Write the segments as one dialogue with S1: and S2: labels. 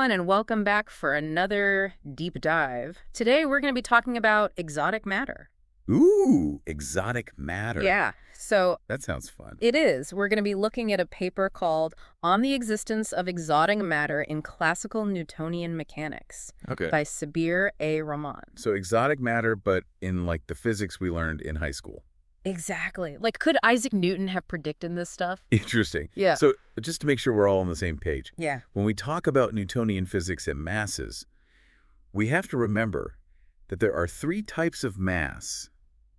S1: everyone, and welcome back for another deep dive. Today, we're going to be talking about exotic matter.
S2: Ooh, exotic matter.
S1: Yeah, so
S2: That sounds fun.
S1: it is. We're going to be looking at a paper called On the Existence of Exotic Matter in Classical Newtonian Mechanics
S2: Okay.
S1: by Sabir A. Rahman.
S2: So exotic matter, but in like the physics we learned in high school.
S1: Exactly. Like, could Isaac Newton have predicted this stuff?
S2: Interesting.
S1: Yeah.
S2: So just to make sure we're all on the same page,
S1: Yeah.
S2: when we talk about Newtonian physics and masses, we have to remember that there are three types of mass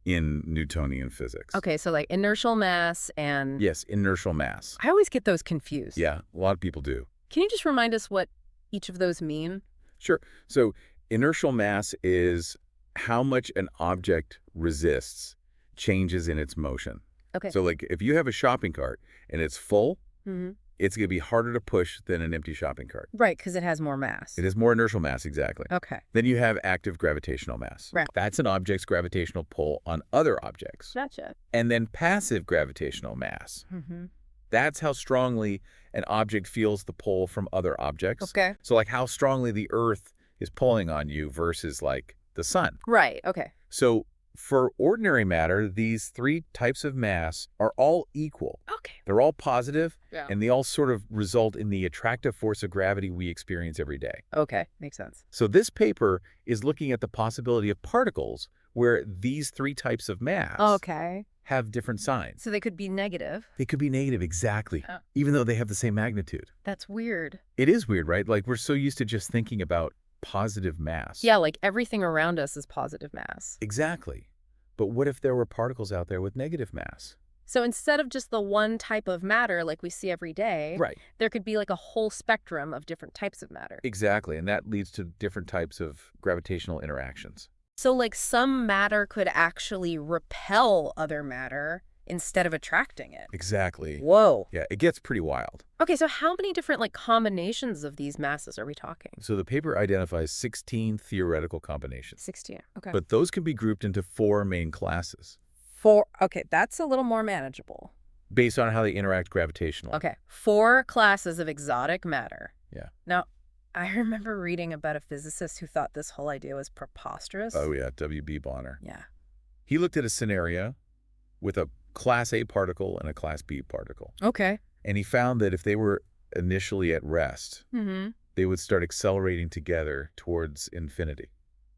S2: in Newtonian physics.
S1: Okay, so like inertial mass and...
S2: Yes, inertial mass.
S1: I always get those confused.
S2: Yeah, a lot of people do.
S1: Can you just remind us what each of those mean?
S2: Sure. So inertial mass is how much an object resists changes in its motion.
S1: Okay.
S2: So like if you have a shopping cart and it's full,
S1: Mm-hmm.
S2: it's going to be harder to push than an empty shopping cart.
S1: Right, because it has more mass.
S2: It has more inertial mass, exactly.
S1: Okay.
S2: Then you have active gravitational mass.
S1: Right.
S2: That's an object's gravitational pull on other objects.
S1: Gotcha.
S2: And then passive gravitational mass.
S1: Mm-hmm.
S2: That's how strongly an object feels the pull from other objects.
S1: Okay.
S2: So like how strongly the Earth is pulling on you versus like the sun.
S1: Right, okay.
S2: So for ordinary matter, these three types of mass are all equal.
S1: Okay.
S2: They're all positive,
S1: Yeah.
S2: and they all sort of result in the attractive force of gravity we experience every day.
S1: Okay, makes sense.
S2: So this paper is looking at the possibility of particles where these three types of mass
S1: Okay.
S2: have different signs.
S1: So they could be negative.
S2: They could be negative, exactly,
S1: Oh.
S2: even though they have the same magnitude.
S1: That's weird.
S2: It is weird, right? Like we're so used to just thinking about positive mass.
S1: Yeah, like everything around us is positive mass.
S2: Exactly. But what if there were particles out there with negative mass?
S1: So instead of just the one type of matter like we see every day,
S2: Right.
S1: there could be like a whole spectrum of different types of matter.
S2: Exactly, and that leads to different types of gravitational interactions.
S1: So like some matter could actually repel other matter instead of attracting it.
S2: Exactly.
S1: Whoa.
S2: Yeah, it gets pretty wild.
S1: Okay, so how many different like combinations of these masses are we talking?
S2: So the paper identifies 16 theoretical combinations,
S1: 16. Okay.
S2: but those can be grouped into 4 main classes
S1: Okay, that's a little more manageable.
S2: based on how they interact gravitationally.
S1: Okay, 4 classes of exotic matter.
S2: Yeah.
S1: Now, I remember reading about a physicist who thought this whole idea was preposterous.
S2: Oh yeah, W.B. Bonner.
S1: Yeah.
S2: He looked at a scenario with a Class A particle and a Class B particle,
S1: Okay.
S2: and he found that if they were initially at rest,
S1: Mm-hmm.
S2: they would start accelerating together towards infinity.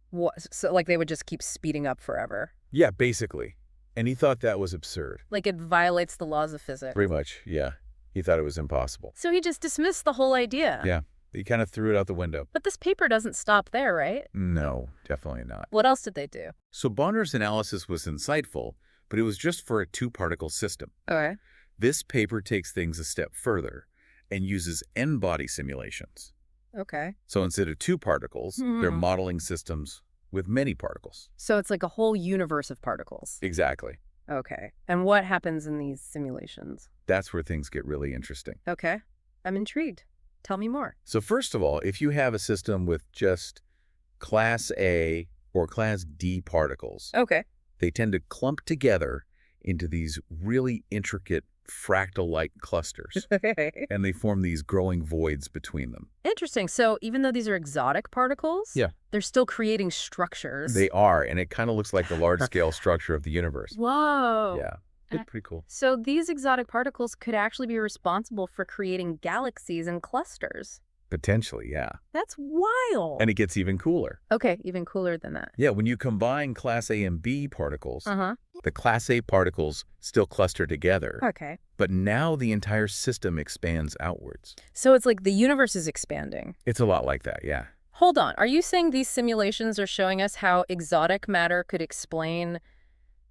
S1: What? So like they would just keep speeding up forever.
S2: Yeah, basically. And he thought that was absurd.
S1: Like it violates the laws of physics.
S2: Pretty much, yeah. He thought it was impossible.
S1: So he just dismissed the whole idea.
S2: Yeah. He kind of threw it out the window.
S1: But this paper doesn't stop there, right?
S2: No, definitely not.
S1: What else did they do?
S2: So Bonner's analysis was insightful, but it was just for a 2-particle system.
S1: Okay.
S2: This paper takes things a step further and uses n-body simulations.
S1: Okay.
S2: So instead of 2 particles, they're
S1: Mhm.
S2: modeling systems with many particles.
S1: So it's like a whole universe of particles.
S2: Exactly.
S1: Okay. And what happens in these simulations?
S2: That's where things get really interesting.
S1: Okay. I'm intrigued. Tell me more.
S2: So first of all, if you have a system with just Class A or Class D particles,
S1: Okay.
S2: they tend to clump together into these really intricate fractal-like clusters, and they form these growing voids between them.
S1: Interesting. So even though these are exotic particles,
S2: Yeah.
S1: they're still creating structures.
S2: They are, and it kind of looks like the large-scale structure of the universe.
S1: Whoa.
S2: Yeah, it's pretty cool.
S1: So these exotic particles could actually be responsible for creating galaxies and clusters.
S2: Potentially, yeah.
S1: That's wild.
S2: And it gets even cooler.
S1: Okay, even cooler than that.
S2: Yeah, when you combine Class A and B particles,
S1: Uh-huh.
S2: the Class A particles still cluster together,
S1: Okay.
S2: but now the entire system expands outwards.
S1: So it's like the universe is expanding.
S2: It's a lot like that, yeah.
S1: Hold on. Are you saying these simulations are showing us how exotic matter could explain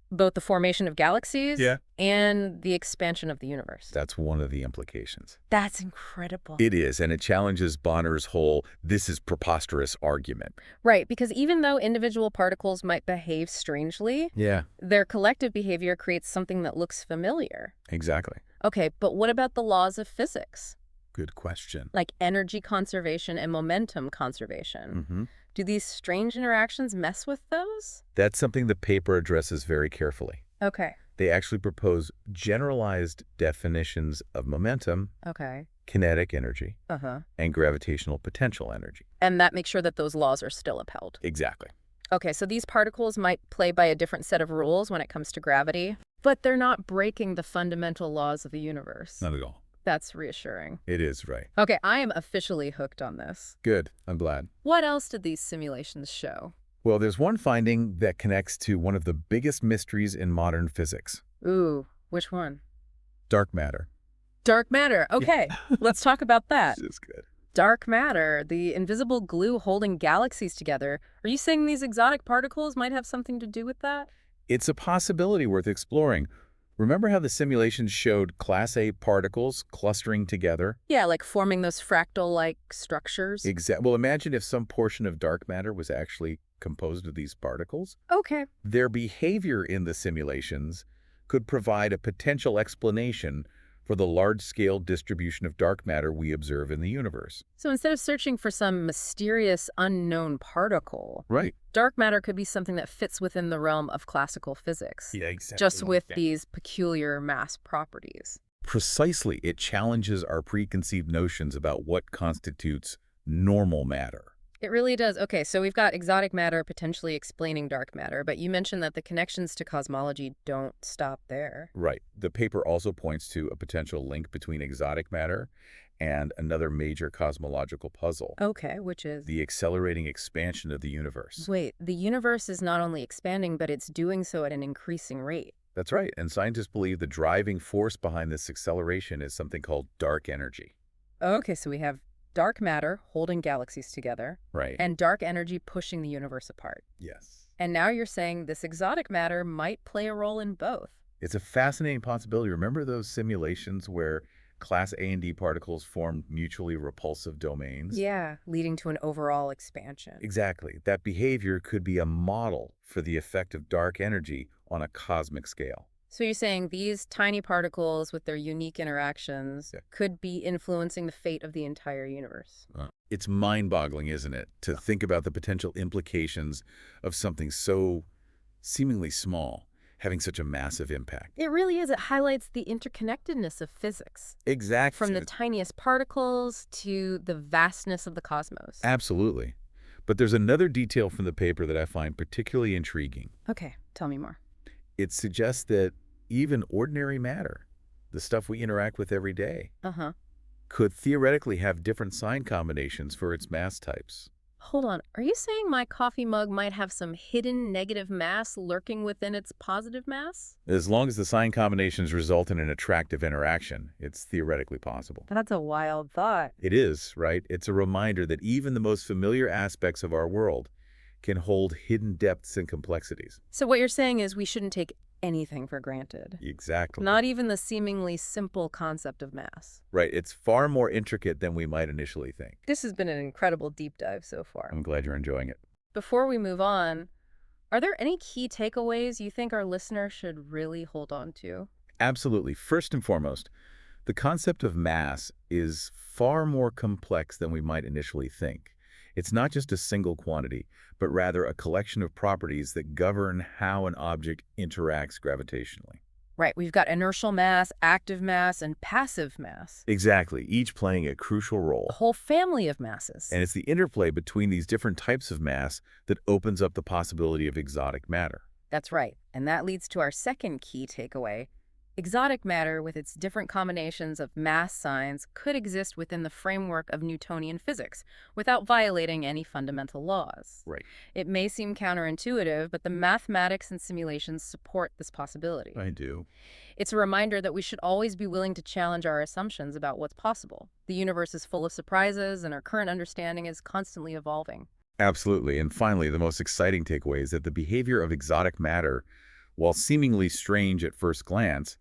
S1: both the formation of galaxies
S2: Yeah.
S1: and the expansion of the universe?
S2: That's one of the implications.
S1: That's incredible.
S2: It is, and it challenges Bonner's whole "this is preposterous" argument.
S1: Right, because even though individual particles might behave strangely,
S2: Yeah,
S1: their collective behavior creates something that looks familiar.
S2: exactly.
S1: Okay, but what about the laws of physics,
S2: Good question.
S1: like energy conservation and momentum conservation?
S2: Hmm.
S1: Do these strange interactions mess with those?
S2: That's something the paper addresses very carefully.
S1: Okay.
S2: They actually propose generalized definitions of momentum
S1: Okay.
S2: kinetic energy,
S1: Uh-huh.
S2: and gravitational potential energy.
S1: And that makes sure that those laws are still upheld.
S2: Exactly.
S1: Okay, so these particles might play by a different set of rules when it comes to gravity, but they're not breaking the fundamental laws of the universe.
S2: Not at all.
S1: That's reassuring.
S2: It is, right.
S1: Okay, I am officially hooked on this.
S2: Good. I'm glad.
S1: What else did these simulations show?
S2: Well, there's one finding that connects to one of the biggest mysteries in modern physics.
S1: Ooh, which one?
S2: Dark matter.
S1: Dark matter. Okay, let's talk about that.
S2: This is good.
S1: Dark matter, the invisible glue holding galaxies together. Are you saying these exotic particles might have something to do with that?
S2: It's a possibility worth exploring. Remember how the simulations showed Class A particles clustering together?
S1: Yeah, like forming those fractal-like structures.
S2: Well, imagine if some portion of dark matter was actually composed of these particles.
S1: Okay.
S2: Their behavior in the simulations could provide a potential explanation for the large-scale distribution of dark matter we observe in the universe.
S1: So instead of searching for some mysterious unknown particle,
S2: Right.
S1: dark matter could be something that fits within the realm of classical physics,
S2: Yeah, exactly.
S1: just with these peculiar mass properties.
S2: Precisely, it challenges our preconceived notions about what constitutes normal matter.
S1: It really does. Okay, so we've got exotic matter potentially explaining dark matter, but you mentioned that the connections to cosmology don't stop there.
S2: Right. The paper also points to a potential link between exotic matter and another major cosmological puzzle,
S1: Okay, which is?
S2: the accelerating expansion of the universe.
S1: Wait, the universe is not only expanding, but it's doing so at an increasing rate.
S2: That's right, and scientists believe the driving force behind this acceleration is something called dark energy.
S1: Okay, so we have dark matter holding galaxies together,
S2: Right.
S1: and dark energy pushing the universe apart.
S2: Yes.
S1: And now you're saying this exotic matter might play a role in both.
S2: It's a fascinating possibility. Remember those simulations where Class A and D particles formed mutually repulsive domains?
S1: Yeah, leading to an overall expansion.
S2: Exactly. That behavior could be a model for the effect of dark energy on a cosmic scale.
S1: So you're saying these tiny particles with their unique interactions
S2: Yeah.
S1: could be influencing the fate of the entire universe.
S2: It's mind-boggling, isn't it, to think about the potential implications of something so seemingly small having such a massive impact.
S1: It really is. It highlights the interconnectedness of physics,
S2: Exactly.
S1: from the tiniest particles to the vastness of the cosmos.
S2: Absolutely. But there's another detail from the paper that I find particularly intriguing.
S1: Okay, tell me more.
S2: It suggests that even ordinary matter, the stuff we interact with every day,
S1: Uh-huh.
S2: could theoretically have different sign combinations for its mass types.
S1: Hold on. Are you saying my coffee mug might have some hidden negative mass lurking within its positive mass?
S2: As long as the sign combinations result in an attractive interaction, it's theoretically possible.
S1: That's a wild thought.
S2: It is, right? It's a reminder that even the most familiar aspects of our world can hold hidden depths and complexities.
S1: So what you're saying is we shouldn't take anything for granted.
S2: Exactly.
S1: Not even the seemingly simple concept of mass.
S2: Right. It's far more intricate than we might initially think.
S1: This has been an incredible deep dive so far.
S2: I'm glad you're enjoying it.
S1: Before we move on, are there any key takeaways you think our listener should really hold on to?
S2: Absolutely. First and foremost, the concept of mass is far more complex than we might initially think. It's not just a single quantity, but rather a collection of properties that govern how an object interacts gravitationally.
S1: Right, we've got inertial mass, active mass, and passive mass.
S2: Exactly, each playing a crucial role.
S1: A whole family of masses.
S2: And it's the interplay between these different types of mass that opens up the possibility of exotic matter.
S1: That's right, and that leads to our second key takeaway. Exotic matter, with its different combinations of mass signs, could exist within the framework of Newtonian physics without violating any fundamental laws.
S2: Right.
S1: It may seem counterintuitive, but the mathematics and simulations support this possibility.
S2: I do.
S1: It's a reminder that we should always be willing to challenge our assumptions about what's possible. The universe is full of surprises, and our current understanding is constantly evolving.
S2: Absolutely. And finally, the most exciting takeaway is that the behavior of exotic matter, while seemingly strange at first glance,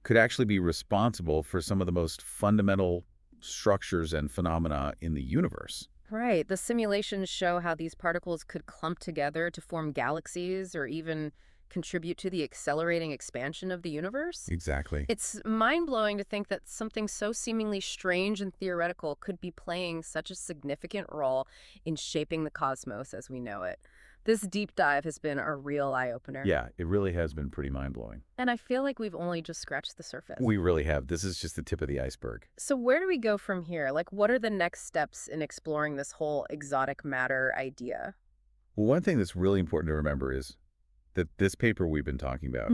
S2: could actually be responsible for some of the most fundamental structures and phenomena in the universe.
S1: Right. The simulations show how these particles could clump together to form galaxies or even contribute to the accelerating expansion of the universe.
S2: Exactly.
S1: It's mind-blowing to think that something so seemingly strange and theoretical could be playing such a significant role in shaping the cosmos as we know it. This deep dive has been a real eye-opener.
S2: Yeah, it really has been pretty mind-blowing.
S1: And I feel like we've only just scratched the surface.
S2: We really have. This is just the tip of the iceberg.
S1: So where do we go from here? Like, what are the next steps in exploring this whole exotic matter idea?
S2: Well, one thing that's really important to remember is that this paper we've been talking about,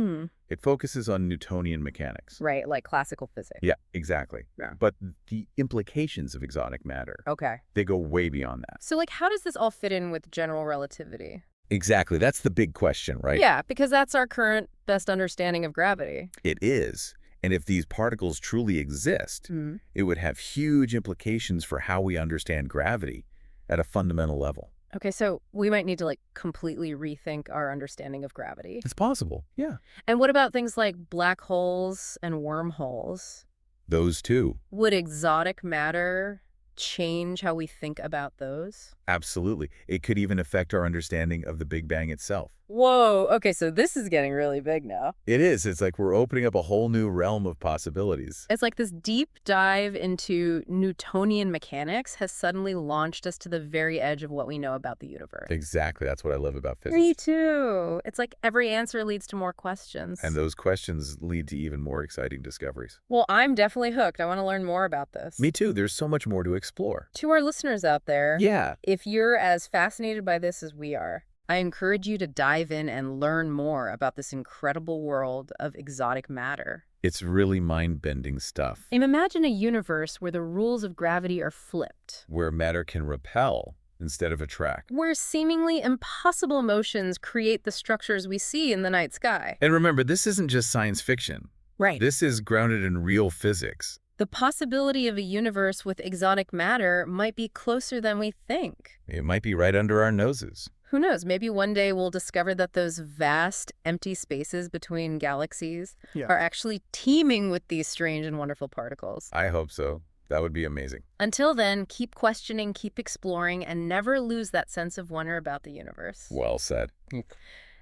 S2: it focuses on Newtonian mechanics.
S1: Right, like classical physics.
S2: Yeah, exactly.
S1: Yeah.
S2: But the implications of exotic matter,
S1: Okay.
S2: they go way beyond that.
S1: So, like, how does this all fit in with general relativity?
S2: Exactly. That's the big question, right?
S1: Yeah, because that's our current best understanding of gravity.
S2: It is. And if these particles truly exist, it would have huge implications for how we understand gravity at a fundamental level.
S1: Okay, so we might need to, like, completely rethink our understanding of gravity.
S2: It's possible, yeah.
S1: And what about things like black holes and wormholes?
S2: Those too.
S1: Would exotic matter change how we think about those?
S2: Absolutely. It could even affect our understanding of the Big Bang itself.
S1: Whoa, okay, so this is getting really big now.
S2: It is. It's like we're opening up a whole new realm of possibilities.
S1: It's like this deep dive into Newtonian mechanics has suddenly launched us to the very edge of what we know about the universe.
S2: Exactly. That's what I love about physics.
S1: Me too. It's like every answer leads to more questions.
S2: And those questions lead to even more exciting discoveries.
S1: Well, I'm definitely hooked. I want to learn more about this.
S2: Me too. There's so much more to explore.
S1: To our listeners out there,
S2: Yeah.
S1: if you're as fascinated by this as we are, I encourage you to dive in and learn more about this incredible world of exotic matter.
S2: It's really mind-bending stuff.
S1: And imagine a universe where the rules of gravity are flipped,
S2: Where matter can repel instead of attract.
S1: where seemingly impossible motions create the structures we see in the night sky.
S2: And remember, this isn't just science fiction.
S1: Right.
S2: This is grounded in real physics.
S1: The possibility of a universe with exotic matter might be closer than we think.
S2: It might be right under our noses.
S1: Who knows? Maybe one day we'll discover that those vast, empty spaces between galaxies are actually teeming with these strange and wonderful particles.
S2: I hope so. That would be amazing.
S1: Until then, keep questioning, keep exploring, and never lose that sense of wonder about the universe.
S2: Well said.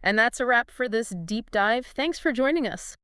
S1: And that's a wrap for this deep dive. Thanks for joining us.